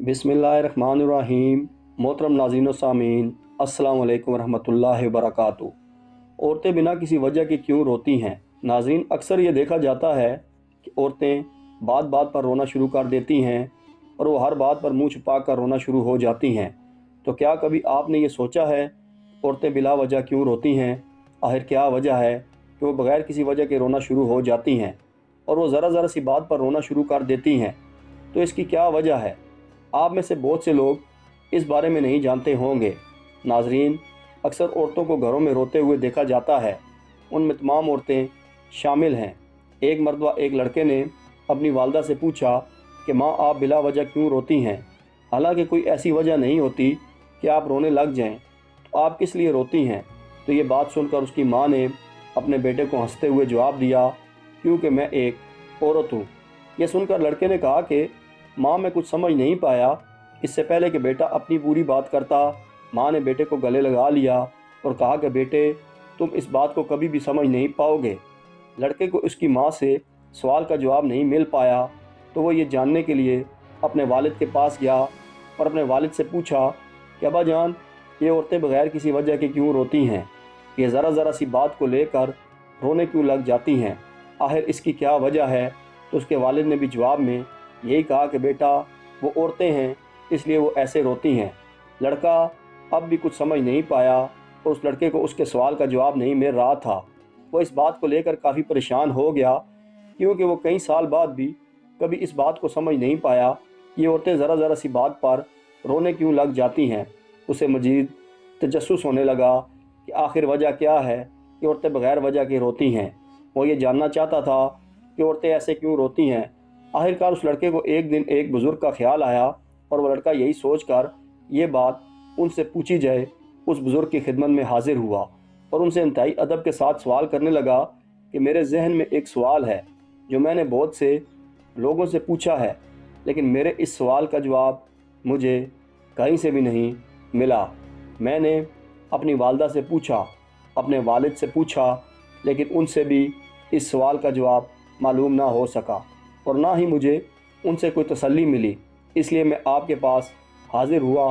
बिस्मिल्लाहिर्रहमानिर्रहीम। मोहतरम नाज़रीन व सामीन, अस्सलाम वालेकुम रहमतुल्लाहि व बरकातुहू। औरतें बिना किसी वजह के क्यों रोती हैं? नाज़रीन, अक्सर ये देखा जाता है कि औरतें बात बात पर रोना शुरू कर देती हैं और वो हर बात पर मुंह छुपा कर रोना शुरू हो जाती हैं। तो क्या कभी आपने ये सोचा है औरतें बिला वजह क्यों रोती हैं? आखिर क्या वजह है कि वो बग़ैर किसी वजह के रोना शुरू हो जाती हैं और वो ज़रा ज़रा सी बात पर रोना शुरू कर देती हैं? तो इसकी क्या वजह है? आप में से बहुत से लोग इस बारे में नहीं जानते होंगे। नाजरीन, अक्सर औरतों को घरों में रोते हुए देखा जाता है। उनमें तमाम औरतें शामिल हैं। एक मरतबा एक लड़के ने अपनी वालदा से पूछा कि माँ, आप बिला वजह क्यों रोती हैं? हालांकि कोई ऐसी वजह नहीं होती कि आप रोने लग जाएं, तो आप किस लिए रोती हैं? तो ये बात सुनकर उसकी माँ ने अपने बेटे को हंसते हुए जवाब दिया, क्योंकि मैं एक औरत हूँ। यह सुनकर लड़के ने कहा कि माँ, मैं कुछ समझ नहीं पाया। इससे पहले कि बेटा अपनी पूरी बात करता, माँ ने बेटे को गले लगा लिया और कहा कि बेटे, तुम इस बात को कभी भी समझ नहीं पाओगे। लड़के को उसकी माँ से सवाल का जवाब नहीं मिल पाया, तो वो ये जानने के लिए अपने वालिद के पास गया और अपने वालिद से पूछा कि अब्बा जान, ये औरतें बग़ैर किसी वजह के क्यों रोती हैं? ये ज़रा ज़रा सी बात को लेकर रोने क्यों लग जाती हैं? आखिर इसकी क्या वजह है? तो उसके वालिद ने भी जवाब में यही कहा कि बेटा, वो औरतें हैं, इसलिए वो ऐसे रोती हैं। लड़का अब भी कुछ समझ नहीं पाया और उस लड़के को उसके सवाल का जवाब नहीं मिल रहा था। वो इस बात को लेकर काफ़ी परेशान हो गया, क्योंकि वो कई साल बाद भी कभी इस बात को समझ नहीं पाया कि ये औरतें ज़रा ज़रा सी बात पर रोने क्यों लग जाती हैं। उसे मज़ीद तजस्सुस होने लगा कि आखिर वजह क्या है कि औरतें बग़ैर वजह के रोती हैं। वो ये जानना चाहता था कि औरतें ऐसे क्यों रोती हैं। आखिरकार उस लड़के को एक दिन एक बुज़ुर्ग का ख्याल आया और वह लड़का यही सोचकर ये बात उनसे पूछी जाए उस बुज़ुर्ग की खिदमत में हाजिर हुआ और उनसे इंतहाई अदब के साथ सवाल करने लगा कि मेरे जहन में एक सवाल है जो मैंने बहुत से लोगों से पूछा है, लेकिन मेरे इस सवाल का जवाब मुझे कहीं से भी नहीं मिला। मैंने अपनी वालदा से पूछा, अपने वालिद से पूछा, लेकिन उनसे भी इस सवाल का जवाब मालूम ना हो सका और ना ही मुझे उनसे कोई तसल्ली मिली। इसलिए मैं आपके पास हाज़िर हुआ।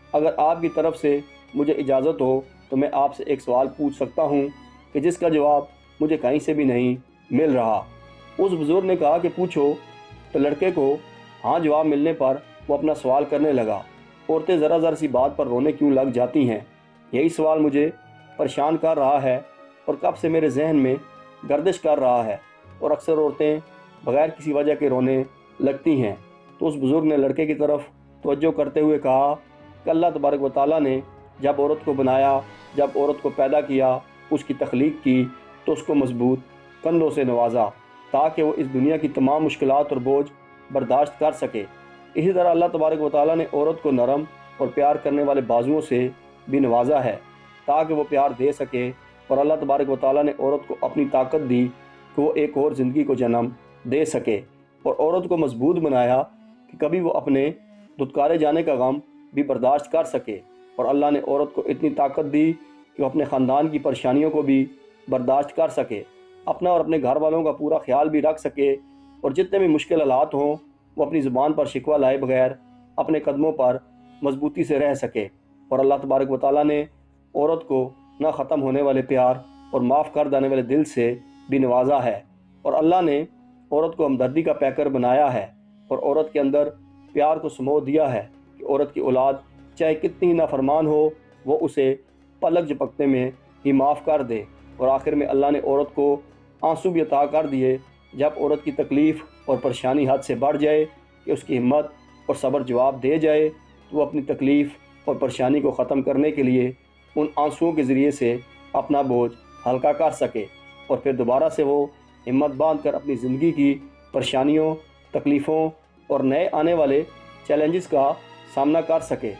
अगर आपकी तरफ से मुझे इजाज़त हो तो मैं आपसे एक सवाल पूछ सकता हूँ कि जिसका जवाब मुझे कहीं से भी नहीं मिल रहा। उस बुज़ुर्ग ने कहा कि पूछो। तो लड़के को हाँ जवाब मिलने पर वो अपना सवाल करने लगा, औरतें ज़रा ज़रा सी बात पर रोने क्यों लग जाती हैं? यही सवाल मुझे परेशान कर रहा है और कब से मेरे जहन में गर्दिश कर रहा है और अक्सर औरतें बग़ैर किसी वजह के रोने लगती हैं। तो उस बुज़ुर्ग ने लड़के की तरफ तवज्जो करते हुए कहा कि अल्लाह तबारक व तआला ने जब औरत को बनाया, जब औरत को पैदा किया, उसकी तख्लीक की, तो उसको मजबूत कंधों से नवाजा ताकि वो इस दुनिया की तमाम मुश्किलात और बोझ बर्दाश्त कर सके। इसी तरह अल्लाह तबारक व तआला ने औरत को नरम और प्यार करने वाले बाजुओं से भी नवाजा है ताकि वो प्यार दे सके। और अल्लाह तबारक व तआला ने औरत को अपनी ताकत दी कि वो एक और ज़िंदगी को जन्म दे सके और औरत को मजबूत बनाया कि कभी वो अपने धुतकारे जाने का गम भी बर्दाश्त कर सके। और अल्लाह ने औरत को इतनी ताकत दी कि वो अपने ख़ानदान की परेशानियों को भी बर्दाश्त कर सके, अपना और अपने घर वालों का पूरा ख्याल भी रख सके और जितने भी मुश्किल हालात हों वो अपनी ज़ुबान पर शिकवा लाए बगैर अपने कदमों पर मजबूती से रह सके। और अल्लाह तबारक व तआला ने औरत को ना ख़त्म होने वाले प्यार और माफ़ कर देने वाले दिल से भी नवाजा है। और अल्लाह ने औरत को हमदर्दी का पैकर बनाया है और औरत के अंदर प्यार को समो दिया है कि औरत की औलाद चाहे कितनी नाफरमान हो, वो उसे पलक झपकने में ही माफ़ कर दे। और आखिर में अल्लाह ने औरत को आंसू भी अता कर दिए जब औरत की तकलीफ़ और परेशानी हद से बढ़ जाए कि उसकी हिम्मत और सब्र जवाब दे जाए, तो वो अपनी तकलीफ़ और परेशानी को ख़त्म करने के लिए उन आंसुओं के ज़रिए से अपना बोझ हल्का कर सके और फिर दोबारा से वो हिम्मत बांध कर अपनी ज़िंदगी की परेशानियों, तकलीफ़ों और नए आने वाले चैलेंजेस का सामना कर सके।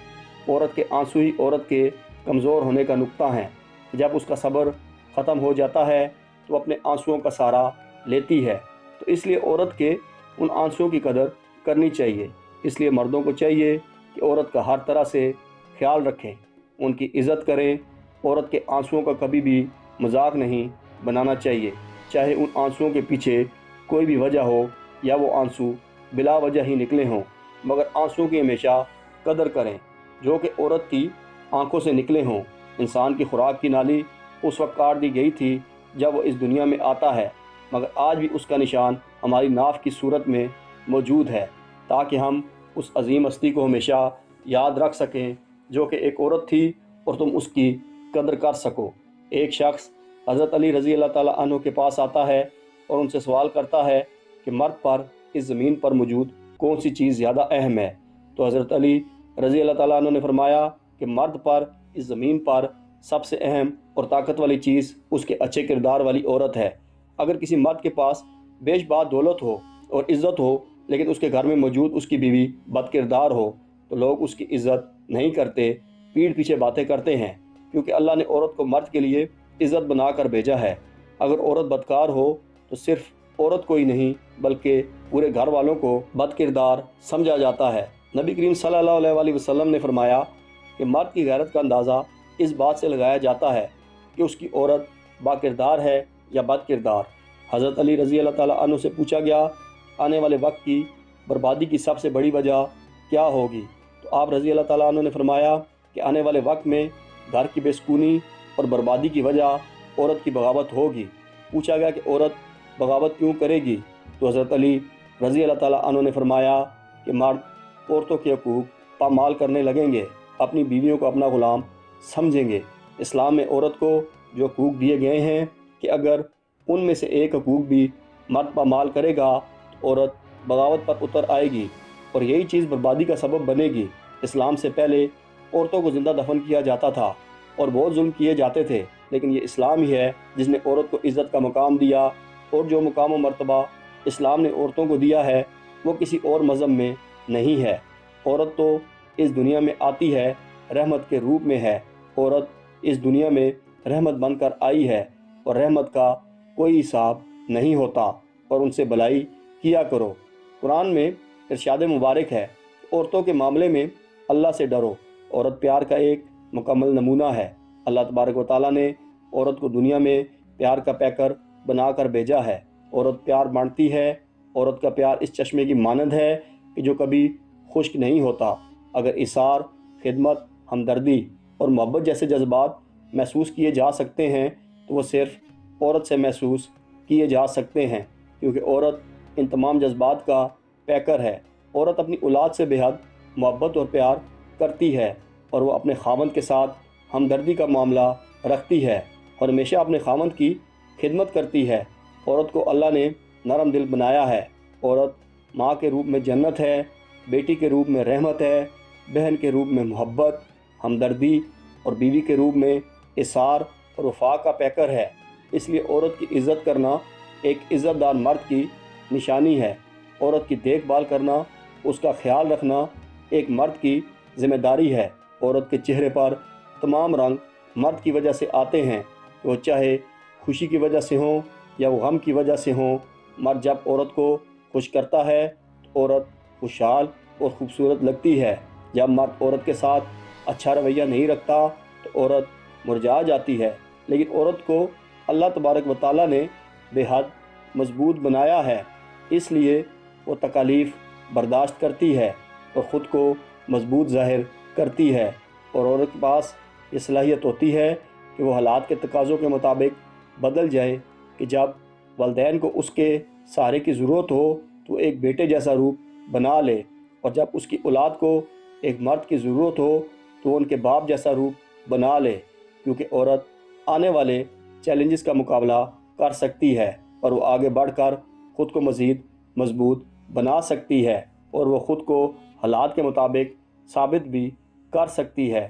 औरत के आंसू ही औरत के कमज़ोर होने का नुक्ता है। जब उसका सब्र ख़त्म हो जाता है तो अपने आंसुओं का सहारा लेती है। तो इसलिए औरत के उन आंसुओं की कदर करनी चाहिए। इसलिए मर्दों को चाहिए कि औरत का हर तरह से ख्याल रखें, उनकी इज़्ज़त करें। औरत के आंसुओं का कभी भी मजाक नहीं बनाना चाहिए, चाहे उन आंसुओं के पीछे कोई भी वजह हो या वो आंसू बिला वजह ही निकले हों। مگر آنسوں کی ہمیشہ قدر کریں جو کہ عورت کی آنکھوں سے نکلے ہوں۔ انسان کی خوراک کی نالی اس وقت کاٹ دی گئی تھی جب وہ اس دنیا میں آتا ہے، مگر آج بھی اس کا نشان ہماری ناف کی صورت میں موجود ہے، تاکہ ہم اس عظیم ہستی کو ہمیشہ یاد رکھ سکیں جو کہ ایک عورت تھی اور تم اس کی قدر کر سکو۔ ایک شخص حضرت علی رضی اللہ تعالیٰ عنہ کے پاس آتا ہے اور ان سے سوال کرتا ہے کہ مرد پر اس زمین پر موجود کون سی چیز زیادہ اہم ہے؟ تو حضرت علی رضی اللہ تعالیٰ عنہ نے فرمایا کہ مرد پر اس زمین پر سب سے اہم اور طاقت والی چیز اس کے اچھے کردار والی عورت ہے۔ اگر کسی مرد کے پاس بیش بات دولت ہو اور عزت ہو لیکن اس کے گھر میں موجود اس کی بیوی بد کردار ہو تو لوگ اس کی عزت نہیں کرتے، پیٹھ پیچھے باتیں کرتے ہیں، کیونکہ اللہ نے عورت کو مرد کے لیے عزت بنا کر بھیجا ہے۔ اگر عورت بدکار ہو تو صرف عورت کو ہی نہیں بلکہ پورے گھر والوں کو بد کردار سمجھا جاتا ہے۔ نبی کریم صلی اللہ علیہ وسلم نے فرمایا کہ مرد کی غیرت کا اندازہ اس بات سے لگایا جاتا ہے کہ اس کی عورت با کردار ہے یا بد کردار۔ حضرت علی رضی اللہ تعالیٰ عنہ سے پوچھا گیا آنے والے وقت کی بربادی کی سب سے بڑی وجہ کیا ہوگی؟ تو آپ رضی اللہ تعالیٰ عنہ نے فرمایا کہ آنے والے وقت میں گھر کی بے سکونی اور بربادی کی وجہ عورت کی بغاوت ہوگی۔ پوچھا گیا کہ عورت بغاوت کیوں کرے گی؟ تو حضرت علی رضی اللہ تعالیٰ عنہ نے فرمایا کہ مرد عورتوں کے حقوق پامال کرنے لگیں گے، اپنی بیویوں کو اپنا غلام سمجھیں گے۔ اسلام میں عورت کو جو حقوق دیے گئے ہیں کہ اگر ان میں سے ایک حقوق بھی مرد پامال کرے گا تو عورت بغاوت پر اتر آئے گی اور یہی چیز بربادی کا سبب بنے گی۔ اسلام سے پہلے عورتوں کو زندہ دفن کیا جاتا تھا اور بہت ظلم کیے جاتے تھے، لیکن یہ اسلام ہی ہے جس نے عورت کو عزت کا مقام دیا، اور جو مقام و مرتبہ اسلام نے عورتوں کو دیا ہے وہ کسی اور مذہب میں نہیں ہے۔ عورت تو اس دنیا میں آتی ہے رحمت کے روپ میں ہے، عورت اس دنیا میں رحمت بن کر آئی ہے اور رحمت کا کوئی حساب نہیں ہوتا، اور ان سے بھلائی کیا کرو۔ قرآن میں ارشاد مبارک ہے، عورتوں کے معاملے میں اللہ سے ڈرو، عورت پیار کا ایک مکمل نمونہ ہے۔ اللہ تبارک و تعالیٰ نے عورت کو دنیا میں پیار کا پیکر بنا کر بھیجا ہے۔ عورت پیار بانٹتی ہے، عورت کا پیار اس چشمے کی مانند ہے کہ جو کبھی خشک نہیں ہوتا۔ اگر اثار، خدمت، ہمدردی اور محبت جیسے جذبات محسوس کیے جا سکتے ہیں تو وہ صرف عورت سے محسوس کیے جا سکتے ہیں، کیونکہ عورت ان تمام جذبات کا پیکر ہے۔ عورت اپنی اولاد سے بے حد محبت اور پیار کرتی ہے، اور وہ اپنے خاوند کے ساتھ ہمدردی کا معاملہ رکھتی ہے اور ہمیشہ اپنے خاوند کی خدمت کرتی ہے۔ عورت کو اللہ نے نرم دل بنایا ہے۔ عورت ماں کے روپ میں جنت ہے، بیٹی کے روپ میں رحمت ہے، بہن کے روپ میں محبت، ہمدردی اور بیوی کے روپ میں اثار اور وفا کا پیکر ہے۔ اس لیے عورت کی عزت کرنا ایک عزت دار مرد کی نشانی ہے۔ عورت کی دیکھ بھال کرنا، اس کا خیال رکھنا ایک مرد کی ذمہ داری ہے۔ عورت کے چہرے پر تمام رنگ مرد کی وجہ سے آتے ہیں، وہ چاہے خوشی کی وجہ سے ہوں یا وہ غم کی وجہ سے ہوں۔ مرد جب عورت کو خوش کرتا ہے تو عورت خوشحال اور خوبصورت لگتی ہے۔ جب مرد عورت کے ساتھ اچھا رویہ نہیں رکھتا تو عورت مرجھا جاتی ہے، لیکن عورت کو اللہ تبارک و تعالیٰ نے بے حد مضبوط بنایا ہے، اس لیے وہ تکالیف برداشت کرتی ہے اور خود کو مضبوط ظاہر کرتی ہے، اور عورت کے پاس یہ صلاحیت ہوتی ہے کہ وہ حالات کے تقاضوں کے مطابق بدل جائے، کہ جب والدین کو اس کے سہارے کی ضرورت ہو تو وہ ایک بیٹے جیسا روپ بنا لے، اور جب اس کی اولاد کو ایک مرد کی ضرورت ہو تو وہ ان کے باپ جیسا روپ بنا لے، کیونکہ عورت آنے والے چیلنجز کا مقابلہ کر سکتی ہے اور وہ آگے بڑھ کر خود کو مزید مضبوط بنا سکتی ہے، اور وہ خود کو حالات کے مطابق ثابت بھی کر سکتی ہے۔